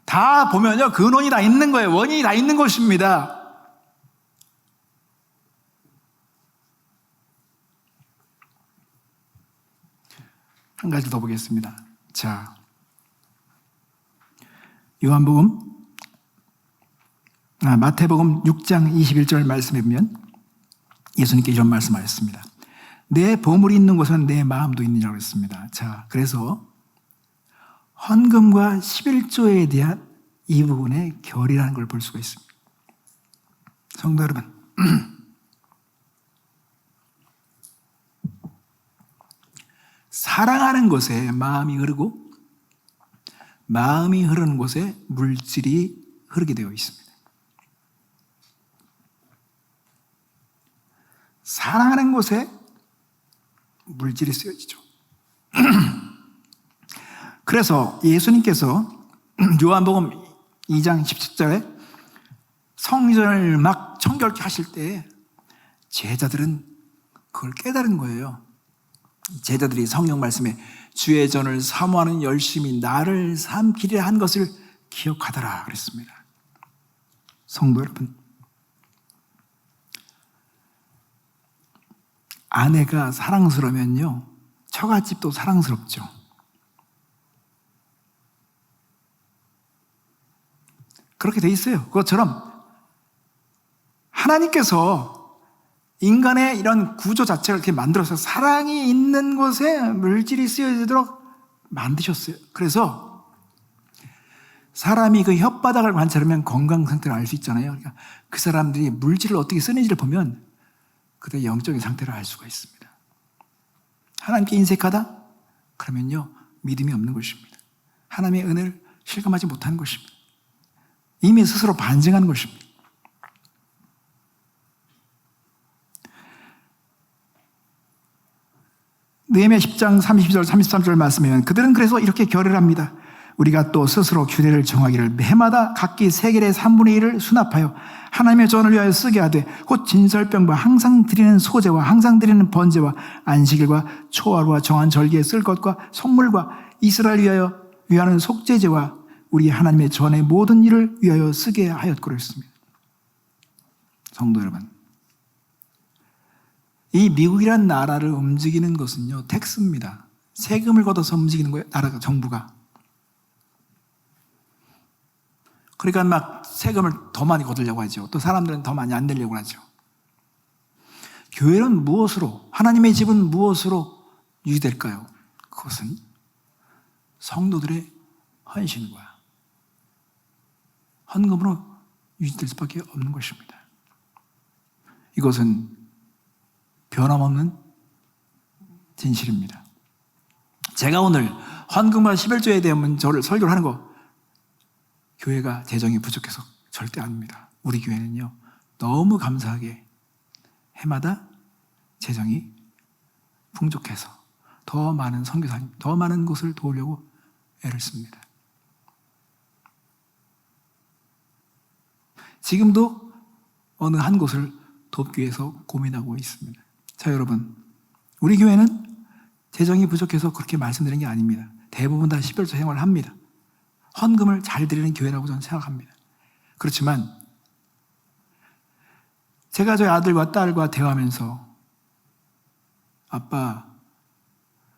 다 보면요, 근원이 다 있는 거예요. 원인이 다 있는 것입니다. 한 가지 더 보겠습니다. 자, 마태복음 6장 21절 말씀에 보면 예수님께 이런 말씀하셨습니다. 내 보물이 있는 곳은 내 마음도 있느냐고 했습니다. 자, 그래서 헌금과 11조에 대한 이 부분의 결이라는 걸 볼 수가 있습니다. 성도 여러분, 사랑하는 곳에 마음이 흐르고 마음이 흐르는 곳에 물질이 흐르게 되어 있습니다. 사랑하는 곳에 물질이 쓰여지죠. 그래서 예수님께서 요한복음 2장 17절에 성전을 막 청결케 하실 때 제자들은 그걸 깨달은 거예요. 제자들이 성경 말씀에 주의 전을 사모하는 열심히 나를 삼키려 한 것을 기억하더라 그랬습니다. 성도 여러분, 아내가 사랑스러우면요 처갓집도 사랑스럽죠. 그렇게 돼 있어요. 그것처럼 하나님께서 인간의 이런 구조 자체를 이렇게 만들어서 사랑이 있는 곳에 물질이 쓰여지도록 만드셨어요. 그래서 사람이 그 혓바닥을 관찰하면 건강 상태를 알 수 있잖아요. 그러니까 그 사람들이 물질을 어떻게 쓰는지를 보면 그들의 영적인 상태를 알 수가 있습니다. 하나님께 인색하다? 그러면요 믿음이 없는 것입니다. 하나님의 은혜를 실감하지 못하는 것입니다. 이미 스스로 반증하는 것입니다. 느헤미야 10장 32절 33절 말씀이면 그들은 그래서 이렇게 결의를 합니다. 우리가 또 스스로 규례를 정하기를 해마다 각기 세겔의 3분의 1을 수납하여 하나님의 전을 위하여 쓰게 하되 곧 진설병과 항상 드리는 소제와 항상 드리는 번제와 안식일과 초하루와 정한 절기에 쓸 것과 성물과 이스라엘 위하여 위하는 속죄제와 우리 하나님의 전의 모든 일을 위하여 쓰게 하였고 그랬습니다. 성도 여러분, 이 미국이란 나라를 움직이는 것은요 텍스입니다. 세금을 걷어서 움직이는 거예요. 나라가, 정부가. 그러니까 막 세금을 더 많이 거두려고 하죠. 또 사람들은 더 많이 안 내려고 하죠. 교회는 무엇으로, 하나님의 집은 무엇으로 유지될까요? 그것은 성도들의 헌신과 헌금으로 유지될 수밖에 없는 것입니다. 이것은 변함없는 진실입니다. 제가 오늘 헌금과 11조에 대한 저를 설교를 하는 거 교회가 재정이 부족해서 절대 아닙니다. 우리 교회는요 너무 감사하게 해마다 재정이 풍족해서 더 많은 선교사님, 더 많은 곳을 도우려고 애를 씁니다. 지금도 어느 한 곳을 돕기 위해서 고민하고 있습니다. 자, 여러분, 우리 교회는 재정이 부족해서 그렇게 말씀드리는 게 아닙니다. 대부분 다 11조 생활을 합니다. 헌금을 잘 드리는 교회라고 저는 생각합니다. 그렇지만 제가 저희 아들과 딸과 대화하면서 아빠,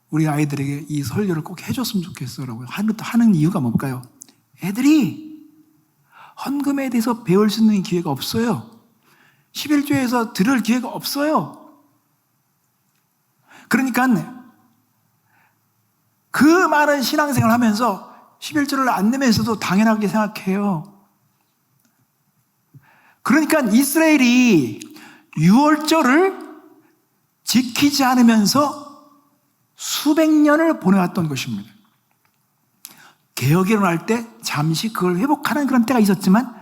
우리 아이들에게 이 설교를 꼭 해줬으면 좋겠어라고 하는 이유가 뭘까요? 애들이 헌금에 대해서 배울 수 있는 기회가 없어요. 11조에서 들을 기회가 없어요. 그러니까 그 많은 신앙생활을 하면서 11조를 안 내면서도 당연하게 생각해요. 그러니까 이스라엘이 6월절을 지키지 않으면서 수백 년을 보내왔던 것입니다. 개혁이 일어날 때 잠시 그걸 회복하는 그런 때가 있었지만,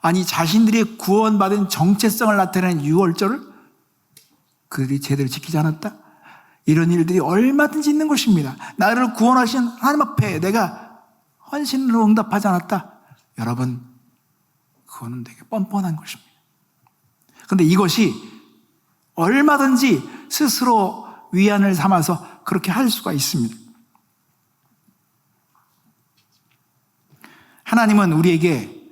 아니 자신들이 구원받은 정체성을 나타내는 6월절을 그들이 제대로 지키지 않았다? 이런 일들이 얼마든지 있는 것입니다. 나를 구원하신 하나님 앞에 내가 헌신으로 응답하지 않았다? 여러분, 그거는 되게 뻔뻔한 것입니다. 그런데 이것이 얼마든지 스스로 위안을 삼아서 그렇게 할 수가 있습니다. 하나님은 우리에게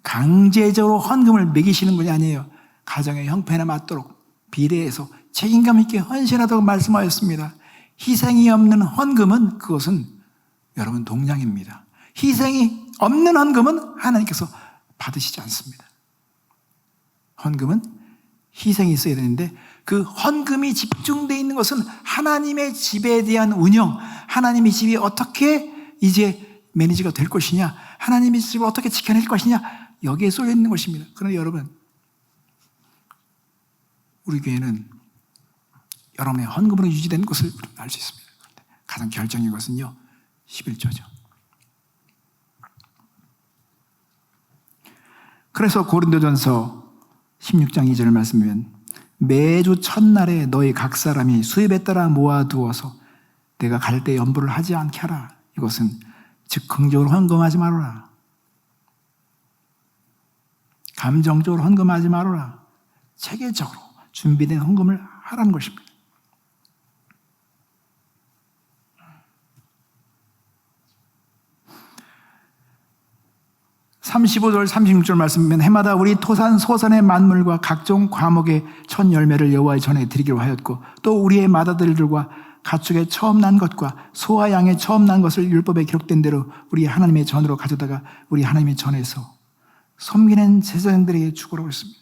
강제적으로 헌금을 매기시는 분이 아니에요. 가정의 형편에 맞도록 비례해서 책임감 있게 헌신하도록 말씀하였습니다. 희생이 없는 헌금은 그것은 여러분 동량입니다. 희생이 없는 헌금은 하나님께서 받으시지 않습니다. 헌금은 희생이 있어야 되는데 그 헌금이 집중되어 있는 것은 하나님의 집에 대한 운영, 하나님의 집이 어떻게 이제 매니저가 될 것이냐, 하나님의 집을 어떻게 지켜낼 것이냐, 여기에 쏠려 있는 것입니다. 그런데 여러분, 우리 교회는 여러분의 헌금으로 유지된 것을 알 수 있습니다. 가장 결정적인 것은요 11조죠. 그래서 고린도전서 16장 2절 말씀이면 매주 첫날에 너희 각 사람이 수입에 따라 모아두어서 내가 갈 때 연부를 하지 않게 하라. 이것은 즉흥적으로 헌금하지 말아라. 감정적으로 헌금하지 말아라. 체계적으로 준비된 헌금을 하라는 것입니다. 35절 36절 말씀이면 해마다 우리 토산 소산의 만물과 각종 과목의 첫 열매를 여호와의 전에 드리기로 하였고 또 우리의 맏아들들과 가축의 처음 난 것과 소와 양의 처음 난 것을 율법에 기록된 대로 우리 하나님의 전으로 가져다가 우리 하나님의 전에서 섬기는 제사장들에게 주고라고 했습니다.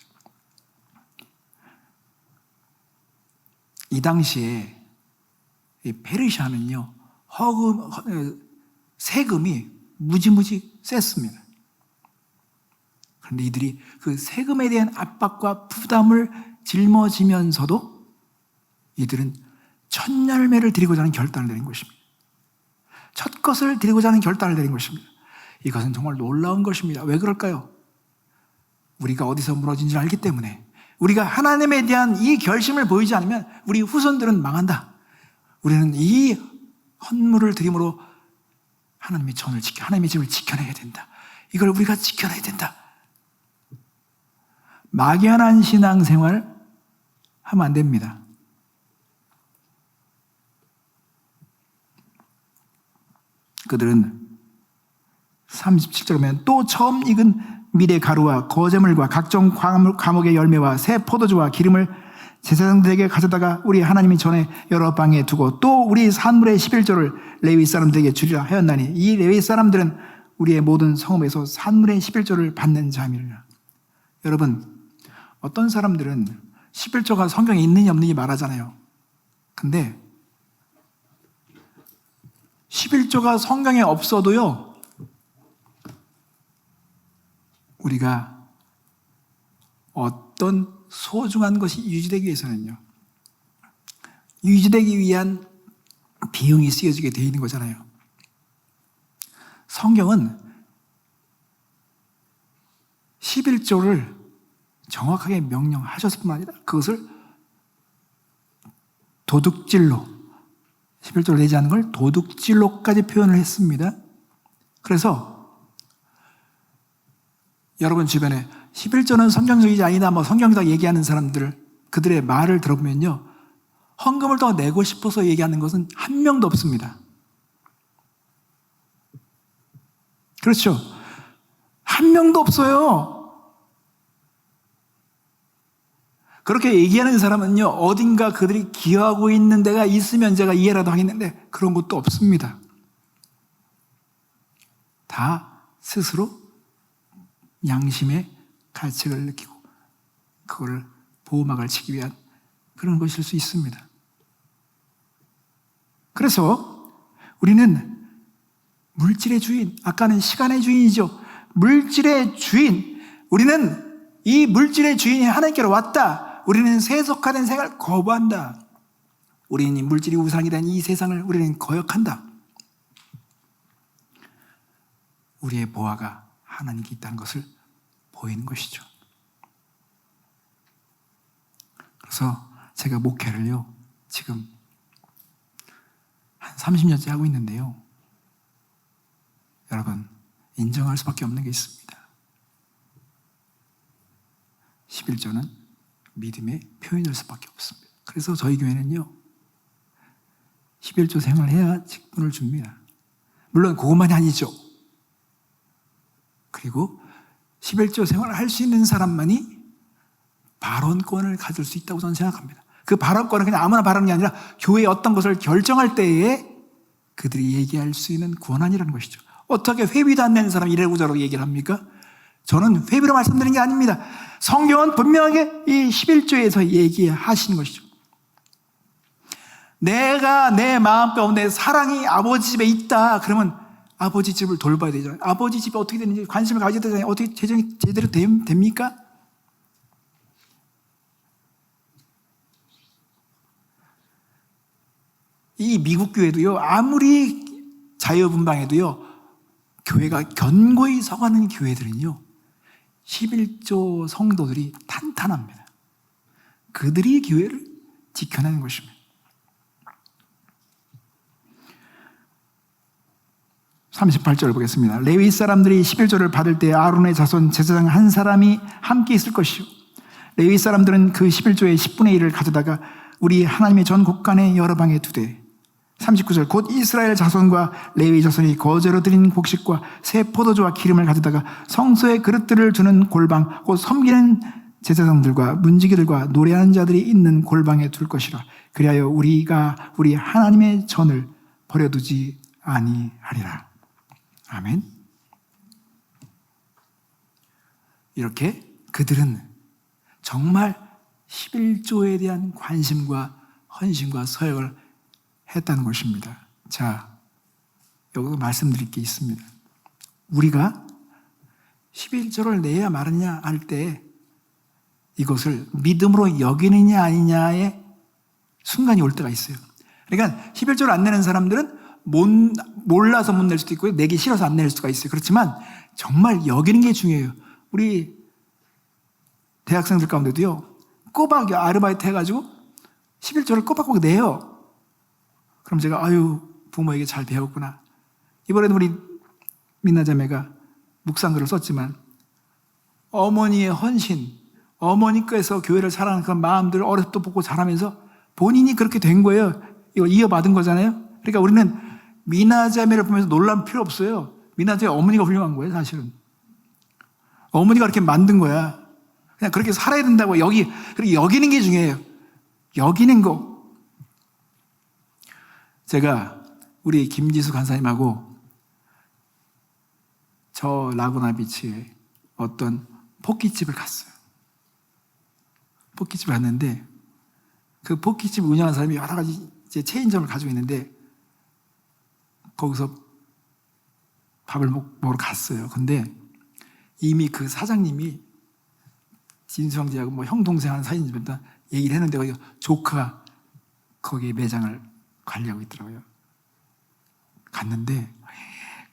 이 당시에 이 페르시아는요 세금이 무지무지 셌습니다. 그런데 이들이 그 세금에 대한 압박과 부담을 짊어지면서도 이들은 첫 열매를 드리고자 하는 결단을 내린 것입니다. 첫 것을 드리고자 하는 결단을 내린 것입니다. 이것은 정말 놀라운 것입니다. 왜 그럴까요? 우리가 어디서 무너진지 알기 때문에, 우리가 하나님에 대한 이 결심을 보이지 않으면 우리 후손들은 망한다. 우리는 이 헌물을 드림으로 하나님의 전을 하나님의 집을 지켜내야 된다. 이걸 우리가 지켜내야 된다. 막연한 신앙생활 하면 안 됩니다. 그들은 37절 보면 또 처음 익은 밀의 가루와 거제물과 각종 과목의 열매와 새 포도주와 기름을 제사장들에게 가져다가 우리 하나님의 전에 여러 방에 두고 또 우리 산물의 11조를 레위 사람들에게 주리라 하였나니 이 레위 사람들은 우리의 모든 성읍에서 산물의 11조를 받는 자입니다. 여러분, 어떤 사람들은 11조가 성경에 있느냐 없느냐 말하잖아요. 근데 11조가 성경에 없어도요, 우리가 어떤 소중한 것이 유지되기 위해서는요, 유지되기 위한 비용이 쓰여지게 되어 있는 거잖아요. 성경은 11조를 정확하게 명령하셨을 뿐만 아니라 그것을 도둑질로, 11조를 내지 않는 걸 도둑질로까지 표현을 했습니다. 그래서 여러분 주변에 11조는 성경적이지 아니다, 성경적 얘기하는 사람들, 그들의 말을 들어보면요, 헌금을 더 내고 싶어서 얘기하는 것은 한 명도 없습니다. 그렇죠? 한 명도 없어요. 그렇게 얘기하는 사람은요, 어딘가 그들이 기여하고 있는 데가 있으면 제가 이해라도 하겠는데 그런 것도 없습니다. 다 스스로 양심의 가책을 느끼고 그걸 보호막을 치기 위한 그런 것일 수 있습니다. 그래서 우리는 물질의 주인, 아까는 시간의 주인이죠. 물질의 주인, 우리는 이 물질의 주인이 하나님께로 왔다. 우리는 세속화된 생활을 거부한다. 우리는 이 물질이 우상이 된 이 세상을 우리는 거역한다. 우리의 보화가 하나님께 있다는 것을 보이는 것이죠. 그래서 제가 목회를요, 지금 한 30년째 하고 있는데요, 여러분, 인정할 수밖에 없는 게 있습니다. 11조는 믿음의 표현일 수밖에 없습니다. 그래서 저희 교회는요, 11조 생활해야 직분을 줍니다. 물론 그것만이 아니죠. 그리고 11조 생활을 할 수 있는 사람만이 발언권을 가질 수 있다고 저는 생각합니다. 그 발언권은 그냥 아무나 발언하는 게 아니라 교회의 어떤 것을 결정할 때에 그들이 얘기할 수 있는 권한이라는 것이죠. 어떻게 회비도 안 내는 사람이 이래고저라고 얘기를 합니까? 저는 회비로 말씀드리는 게 아닙니다. 성경은 분명하게 이 11조에서 얘기하시는 것이죠. 내가 내 마음 가운데 사랑이 아버지 집에 있다, 그러면 아버지 집을 돌봐야 되잖아요. 아버지 집이 어떻게 되는지 관심을 가져야 되잖아요. 어떻게 재정이 제대로 됩니까? 이 미국 교회도요, 아무리 자유분방해도요, 교회가 견고히 서가는 교회들은요, 11조 성도들이 탄탄합니다. 그들이 교회를 지켜내는 것입니다. 38절 보겠습니다. 레위 사람들이 11조를 받을 때 아론의 자손 제사장 한 사람이 함께 있을 것이요, 레위 사람들은 그 11조의 10분의 1을 가져다가 우리 하나님의 전 곳간의 여러 방에 두되 39절 곧 이스라엘 자손과 레위 자손이 거제로 드린 곡식과 새 포도주와 기름을 가져다가 성소에 그릇들을 두는 골방 곧 섬기는 제사장들과 문지기들과 노래하는 자들이 있는 골방에 둘 것이라. 그리하여 우리가 우리 하나님의 전을 버려두지 아니하리라. 아멘. 이렇게 그들은 정말 11조에 대한 관심과 헌신과 서약을 했다는 것입니다. 자, 여기서 말씀드릴 게 있습니다. 우리가 11조를 내야 말느냐 할 때 이것을 믿음으로 여기느냐 아니냐의 순간이 올 때가 있어요. 그러니까 11조를 안 내는 사람들은 몰라서 못 낼 수도 있고요, 내기 싫어서 안 낼 수가 있어요. 그렇지만 정말 여기는 게 중요해요. 우리 대학생들 가운데도요, 꼬박 아르바이트 해가지고 11조를 꼬박꼬박 내요. 그럼 제가 아유, 부모에게 잘 배웠구나. 이번에도 우리 민나자매가 묵상글을 썼지만 어머니의 헌신, 어머니께서 교회를 사랑하는 그런 마음들을 어렸을 때 보고 자라면서 본인이 그렇게 된 거예요. 이걸 이어받은 거잖아요. 그러니까 우리는 미나자매를 보면서 놀랄 필요 없어요. 미나자매 어머니가 훌륭한 거예요, 사실은. 어머니가 그렇게 만든 거야. 그냥 그렇게 살아야 된다고 여기는 게 중요해요. 여기는 거. 제가 우리 김지수 간사님하고 저 라구나 비치에 어떤 포키집을 갔어요. 포키집을 갔는데 그 포키집 운영하는 사람이 여러 가지 이제 체인점을 가지고 있는데 거기서 밥을 먹으러 갔어요. 근데 이미 그 사장님이 진수 형제하고 뭐 형 동생 하는 사이니까 얘기를 했는데 거기 조카가 거기에 매장을 관리하고 있더라고요. 갔는데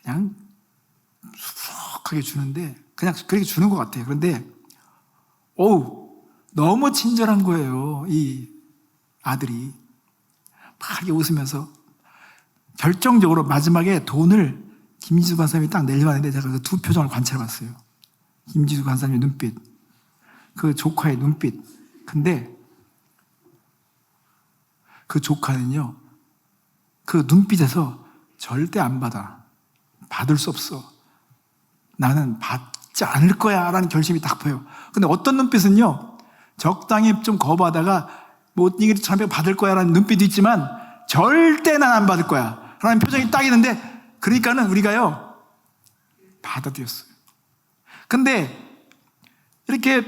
그냥 수북하게 주는데 그냥 그렇게 주는 것 같아요. 그런데 너무 친절한 거예요. 이 아들이 막 이렇게 웃으면서 결정적으로 마지막에 돈을 김지수 간사님이 딱 내려고 하는데 제가 그 두 표정을 관찰해 봤어요. 김지수 간사님의 눈빛, 그 조카의 눈빛. 근데 그 조카는요, 그 눈빛에서 절대 안 받아. 받을 수 없어. 나는 받지 않을 거야 라는 결심이 딱 보여요. 근데 어떤 눈빛은요, 적당히 좀 거부하다가 뭐 이게 참 받을 거야 라는 눈빛도 있지만 절대 난 안 받을 거야 라는 표정이 딱 있는데, 그러니까는 우리가요 받아들였어요. 근데 이렇게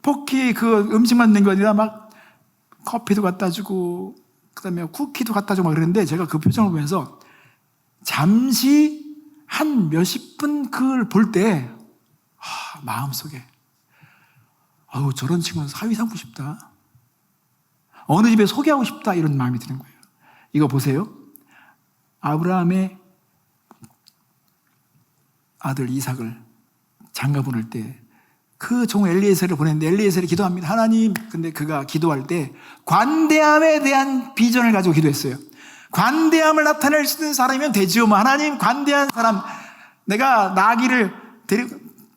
포키 그 음식 만드는 게 아니라 막 커피도 갖다 주고 그 다음에 쿠키도 갖다 주고 막 그랬는데 제가 그 표정을 보면서 잠시 한 몇십 분 그걸 볼 때 마음속에 저런 친구는 사위 삼고 싶다, 어느 집에 소개하고 싶다, 이런 마음이 드는 거예요. 이거 보세요. 아브라함의 아들 이삭을 장가 보낼 때 그 종 엘리에셀을 보냈는데 엘리에셀이 기도합니다. 하나님. 근데 그가 기도할 때 관대함에 대한 비전을 가지고 기도했어요. 관대함을 나타낼 수 있는 사람이면 되지요. 하나님, 관대한 사람, 내가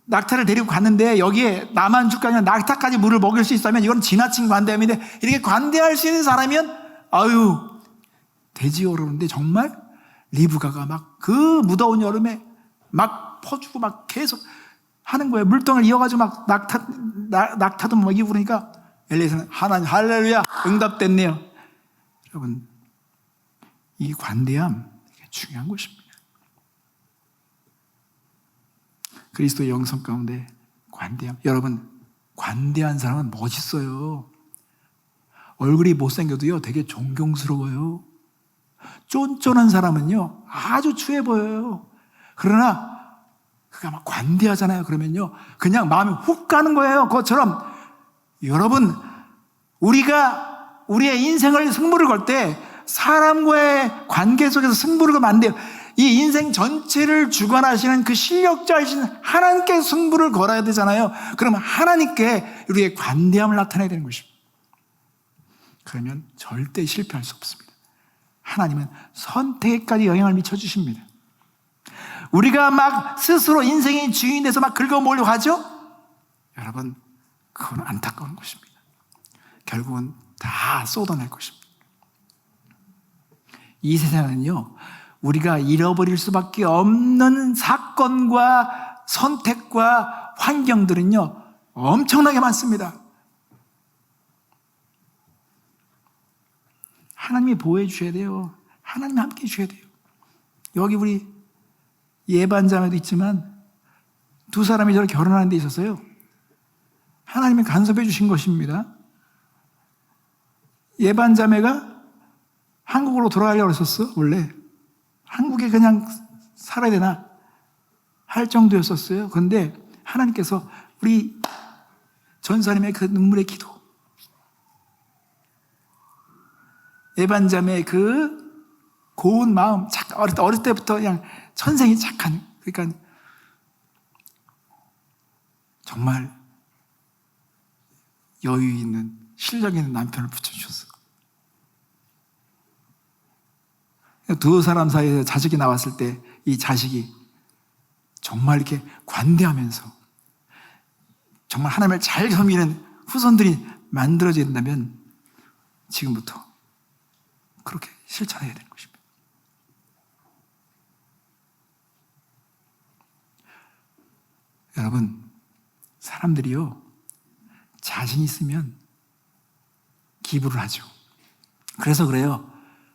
낙타를 데리고 갔는데 여기에 나만 줄까 아니라 낙타까지 물을 먹일 수 있다면 이건 지나친 관대함인데 이렇게 관대할 수 있는 사람이면 되지요. 그러는데 정말 리브가가 막 그 무더운 여름에 막 퍼주고 막 계속 하는 거예요. 물동을 이어가지고 막 낙타도 먹이고 그러니까 엘리에서는 하나님 할렐루야 응답됐네요. 여러분, 이 관대함 중요한 것입니다. 그리스도의 영성 가운데 관대함. 여러분, 관대한 사람은 멋있어요. 얼굴이 못생겨도요 되게 존경스러워요. 쫀쫀한 사람은요 아주 추해 보여요. 그러나 그가 막 관대하잖아요. 그러면요 그냥 마음이 훅 가는 거예요. 그것처럼 여러분, 우리가 우리의 인생을 승부를 걸 때 사람과의 관계 속에서 승부를 걸면 안 돼요. 이 인생 전체를 주관하시는 그 실력자이신 하나님께 승부를 걸어야 되잖아요. 그러면 하나님께 우리의 관대함을 나타내야 되는 것입니다. 그러면 절대 실패할 수 없습니다. 하나님은 선택에까지 영향을 미쳐주십니다. 우리가 막 스스로 인생의 주인이 돼서 막 긁어 모으려고 하죠? 여러분, 그건 안타까운 것입니다. 결국은 다 쏟아낼 것입니다. 이 세상은요, 우리가 잃어버릴 수밖에 없는 사건과 선택과 환경들은요, 엄청나게 많습니다. 하나님이 보호해 주셔야 돼요. 하나님이 함께 해 주셔야 돼요. 여기 우리 예반자매도 있지만 두 사람이 저를 결혼하는 데 있어서요, 하나님이 간섭해 주신 것입니다. 예반자매가 한국으로 돌아가려고 했었어. 원래 한국에 그냥 살아야 되나 할 정도였었어요. 그런데 하나님께서 우리 전사님의 그 눈물의 기도, 예반자매의 그 고운 마음, 어릴 때부터 그냥 천생이 착한, 그러니까 정말 여유 있는 실력 있는 남편을 붙여주셨어. 두 사람 사이에서 자식이 나왔을 때 이 자식이 정말 이렇게 관대하면서 정말 하나님을 잘 섬기는 후손들이 만들어져야 된다면 지금부터 그렇게 실천해야 되는 것입니다. 여러분, 사람들이요, 자신 있으면 기부를 하죠. 그래서 그래요.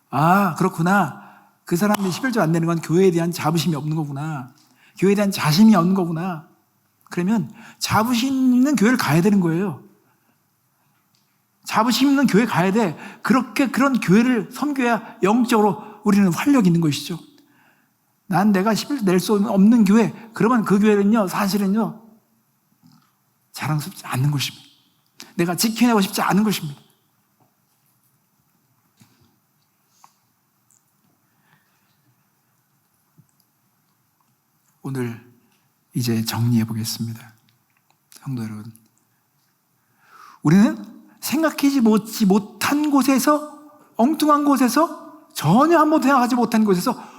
아, 그렇구나. 그 사람이 11조 안 내는 건 교회에 대한 자부심이 없는 거구나. 교회에 대한 자신이 없는 거구나. 그러면 자부심 있는 교회를 가야 되는 거예요. 자부심 있는 교회 가야 돼. 그런 교회를 섬겨야 영적으로 우리는 활력이 있는 것이죠. 난 내가 11조 낼 수 없는 교회, 그러면 그 교회는요, 사실은요, 자랑스럽지 않는 것입니다. 내가 지켜내고 싶지 않은 것입니다. 오늘 이제 정리해 보겠습니다. 성도 여러분, 우리는 생각하지 못한 곳에서, 엉뚱한 곳에서, 전혀 한 번도 생각하지 못한 곳에서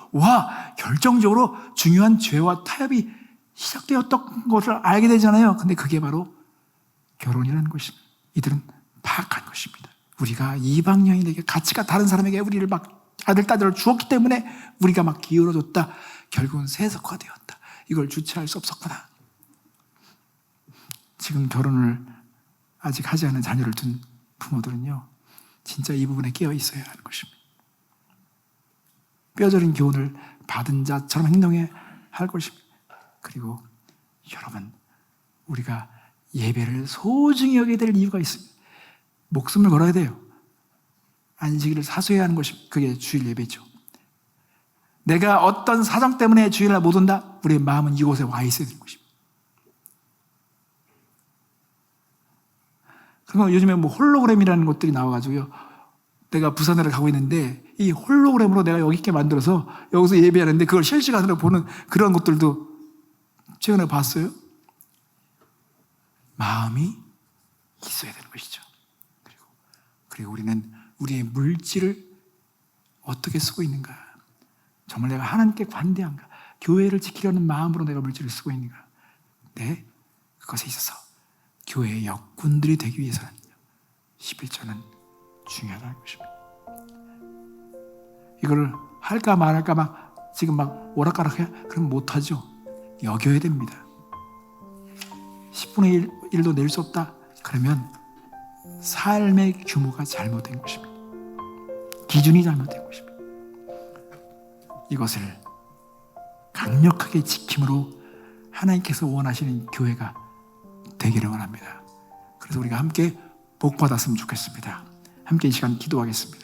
결정적으로 중요한 죄와 타협이 시작되었던 것을 알게 되잖아요. 근데 그게 바로 결혼이라는 것입니다. 이들은 파악한 것입니다. 우리가 이방 여인에게, 가치가 다른 사람에게 우리를 막 아들, 딸들을 주었기 때문에 우리가 막 기울어졌다. 결국은 세속화되었다. 이걸 주체할 수 없었구나. 지금 결혼을 아직 하지 않은 자녀를 둔 부모들은요, 진짜 이 부분에 깨어 있어야 하는 것입니다. 뼈저린 교훈을 받은 자처럼 행동해야 할 것입니다. 그리고 여러분, 우리가 예배를 소중히 여겨야 될 이유가 있습니다. 목숨을 걸어야 돼요. 안식일을 사수해야 하는 것입니다. 그게 주일 예배죠. 내가 어떤 사정 때문에 주일날 못 온다? 우리의 마음은 이곳에 와 있어야 되는 것입니다. 그리고 요즘에 홀로그램이라는 것들이 나와가지고요, 내가 부산으로 가고 있는데 이 홀로그램으로 내가 여기 있게 만들어서 여기서 예배하는데 그걸 실시간으로 보는 그런 것들도 최근에 봤어요. 마음이 있어야 되는 것이죠. 그리고 우리는 우리의 물질을 어떻게 쓰고 있는가? 정말 내가 하나님께 관대한가? 교회를 지키려는 마음으로 내가 물질을 쓰고 있는가? 네, 그것에 있어서 교회의 역군들이 되기 위해서는 11조는 중요하다는 것입니다. 이걸 할까 말할까 막 지금 막 오락가락해? 그럼 못하죠. 여겨야 됩니다. 10분의 1도 낼 수 없다? 그러면 삶의 규모가 잘못된 것입니다. 기준이 잘못된 것입니다. 이것을 강력하게 지킴으로 하나님께서 원하시는 교회가 되기를 원합니다. 그래서 우리가 함께 복 받았으면 좋겠습니다. 함께 이 시간 기도하겠습니다.